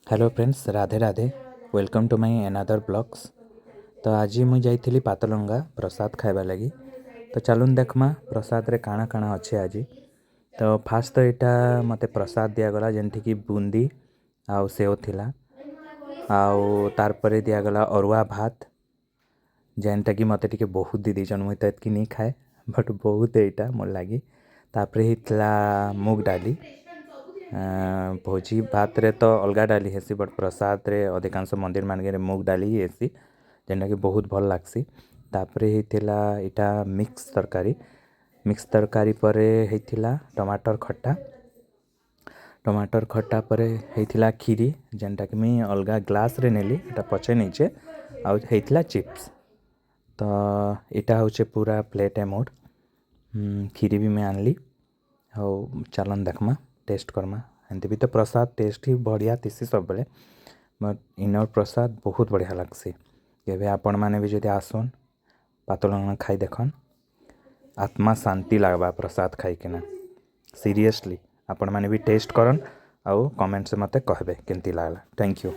Hello friends, Radhe Radhe. Welcome to my another blogs. तो आज मुझे जाइली पातलंगा प्रसाद खाइबा लगी। तो चलून देखमा प्रसाद रे काଣା काଣା अच्छे आज। तो फास्ट तो यहाँ मते प्रसाद दिगला जेमती कि बूंदी आउ सेव थिला आउ तारपरे दिगला अरुआ भात जेनटा कि मते टिके बहुत दी दीचन। मुई तो एतकी नहीं खाए बट बहुत यहाँ मोर लगी। तापरे हितला मुग डाली भोजी भात रे तो अलगा डाली हेसी बट प्रसाद रे अधिकांश मंदिर मानके मुग डाली ही हेसी जेनटा कि बहुत भल लागसी। तापरे हितला इटा मिक्स तरकारी परे हितला टमाटर खट्टा परे हितला खीरी जेनटा कि मैं अलगा ग्लास रे नेली एटा पचे नीचे आउ हितला चिप्स। तो इटा होचे पूरा प्लेट है मोर। खीरी भी मैं आनली और चलन देखमा टेस्ट करमा। एमती भी तो प्रसाद टेस्ट ही बढ़िया थी सब बेले बट इनर प्रसाद बहुत बढ़िया लगसी। केबे आपण माने भी जदि आसन पातलंगा खाई देखन आत्मा शांति लगवा प्रसाद खाई किना। सीरियसली आपण माने भी टेस्ट करन आउ कमेंट से मते कहबे केमती लागला। Thank you.